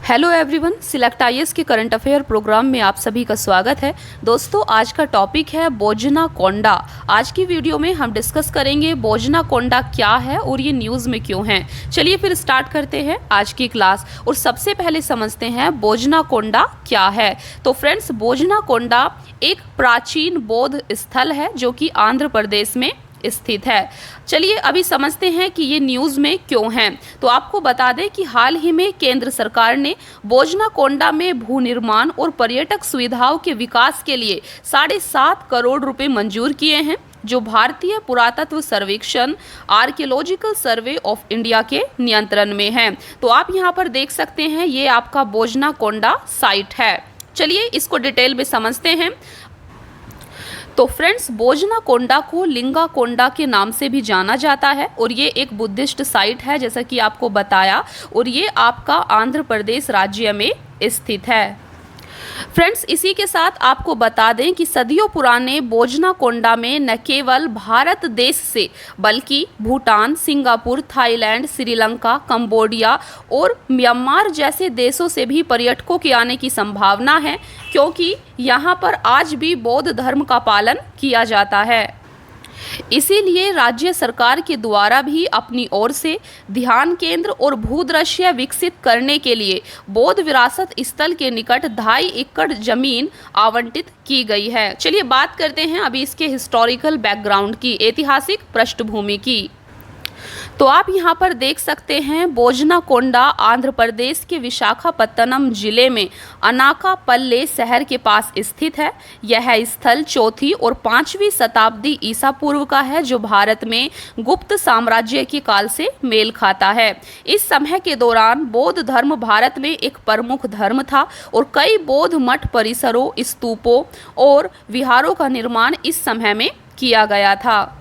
Hello everyone, select IAS के current affair programme में आप सभी का स्वागत है। दोस्तों, आज का टॉपिक है बोजनाकोंडा। आज की वीडियो में हम डिस्कस करेंगे बोजनाकोंडा क्या है और ये न्यूज़ में क्यों है। चलिए फिर स्टार्ट करते हैं आज की क्लास और सबसे पहले समझते हैं बोजनाकोंडा क्या है। तो फ्रेंड्स, बोजनाकोंडा एक प्राचीन बौद्ध स्थल है जो कि आंध्र प्रदेश में स्थित है। चलिए अभी समझते हैं कि ये न्यूज़ में क्यों है। तो आपको बता दें कि हाल ही में केंद्र सरकार ने बोजनाकोंडा में भू निर्माण और पर्यटक सुविधाओं के विकास के लिए 7.5 करोड़ रुपए मंजूर किए हैं, जो भारतीय पुरातत्व सर्वेक्षण आर्कियोलॉजिकल सर्वे ऑफ इंडिया के नियंत्रण में है। तो आप यहाँ पर देख सकते हैं, ये आपका बोजनाकोंडा साइट है। चलिए इसको डिटेल में समझते हैं। तो फ्रेंड्स, बोजनाकोंडा को लिंगाकोंडा के नाम से भी जाना जाता है और ये एक बुद्धिस्ट साइट है, जैसा कि आपको बताया, और ये आपका आंध्र प्रदेश राज्य में स्थित है। फ्रेंड्स, इसी के साथ आपको बता दें कि सदियों पुराने बोजनाकोंडा में न केवल भारत देश से बल्कि Bhutan, Singapore, Thailand, Sri Lanka, Cambodia और म्यांमार जैसे देशों से भी पर्यटकों के आने की संभावना है, क्योंकि यहाँ पर आज भी बौद्ध धर्म का पालन किया जाता है। इसीलिए राज्य सरकार के द्वारा भी अपनी ओर से ध्यान केंद्र और भूदृश्य विकसित करने के लिए बौद्ध विरासत स्थल के निकट 2.5 एकड़ जमीन आवंटित की गई है। चलिए बात करते हैं अभी इसके हिस्टोरिकल बैकग्राउंड की, ऐतिहासिक पृष्ठभूमि की। तो आप यहाँ पर देख सकते हैं, बोजनाकोंडा आंध्र प्रदेश के विशाखापत्तनम जिले में अनाकापल्ले शहर के पास स्थित है। यह स्थल 4वीं और 5वीं शताब्दी ईसा पूर्व का है, जो भारत में गुप्त साम्राज्य के काल से मेल खाता है। इस समय के दौरान बौद्ध धर्म भारत में एक प्रमुख धर्म था और कई बौद्ध मठ परिसरों, स्तूपों और विहारों का निर्माण इस समय में किया गया था।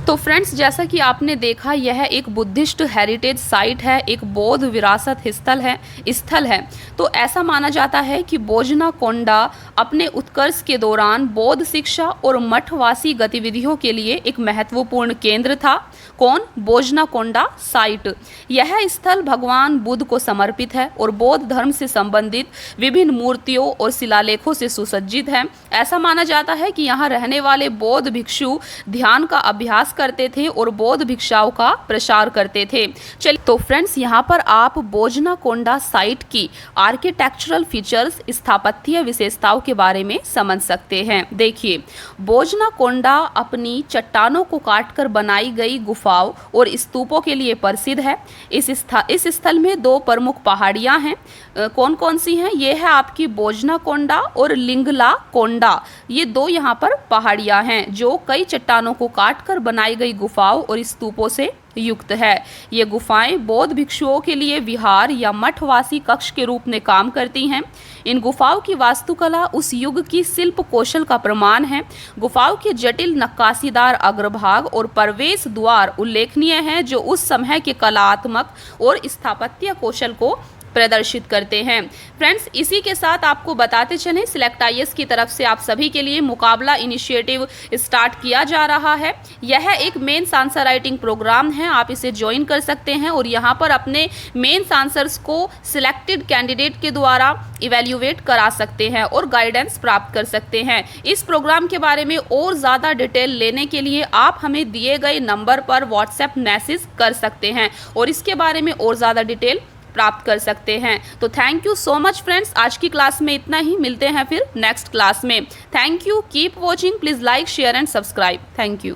तो फ्रेंड्स, जैसा कि आपने देखा, यह एक बुद्धिस्ट हेरिटेज साइट है, एक बौद्ध विरासत स्थल है। तो ऐसा माना जाता है कि बोजनाकोंडा अपने उत्कर्ष के दौरान बौद्ध शिक्षा और मठवासी गतिविधियों के लिए एक महत्वपूर्ण केंद्र था। कौन? बोजनाकोंडा साइट। यह स्थल भगवान बुद्ध को समर्पित है और बौद्ध धर्म से संबंधित विभिन्न मूर्तियों और शिलालेखों से सुसज्जित है। ऐसा माना जाता है कि यहाँ रहने वाले बौद्ध भिक्षु ध्यान का अभ्यास करते थे और बौद्ध भिक्षाओं का प्रसार करते थे। चलिए, तो फ्रेंड्स, यहाँ पर आप बोजनाकोंडा साइट की आर्किटेक्चरल फीचर्स, स्थापत्य विशेषताओं के बारे में समझ सकते हैं। देखिए, बोजनाकोंडा अपनी चट्टानों को काटकर बनाई गई गुफाओं और स्तूपों के लिए प्रसिद्ध है। इस स्थल में 2 प्रमुख पहाड़ियां हैं। कौन कौन सी हैं? ये है आपकी बोजनाकोंडा और लिंगलाकोंडा। ये 2 यहाँ पर पहाड़ियां हैं जो कई चट्टानों को काटकर बनाई गई गुफाओं और स्तूपों से युक्त है। ये गुफाएं बौद्ध भिक्षुओं के लिए विहार या मठवासी कक्ष के रूप में काम करती हैं। इन गुफाओं की वास्तुकला उस युग की शिल्प कौशल का प्रमाण है। गुफाओं के जटिल नक्काशीदार अग्रभाग और प्रवेश द्वार उल्लेखनीय हैं, जो उस समय के कलात्मक और स्थापत्य कौशल को प्रदर्शित करते हैं। फ्रेंड्स, इसी के साथ आपको बताते चलें, सिलेक्ट आईएएस की तरफ से आप सभी के लिए मुकाबला इनिशिएटिव स्टार्ट किया जा रहा है। यह एक मेंस आंसर राइटिंग प्रोग्राम है, आप इसे ज्वाइन कर सकते हैं और यहाँ पर अपने मेंस आंसर्स को सिलेक्टेड कैंडिडेट के द्वारा इवेल्युएट करा सकते हैं और गाइडेंस प्राप्त कर सकते हैं। इस प्रोग्राम के बारे में और ज़्यादा डिटेल लेने के लिए आप हमें दिए गए नंबर पर व्हाट्सएप मैसेज कर सकते हैं और इसके बारे में और ज़्यादा डिटेल प्राप्त कर सकते हैं। तो thank you so much friends, आज की क्लास में इतना ही। मिलते हैं फिर नेक्स्ट क्लास में। Thank you, keep watching, please like, share and subscribe. Thank you.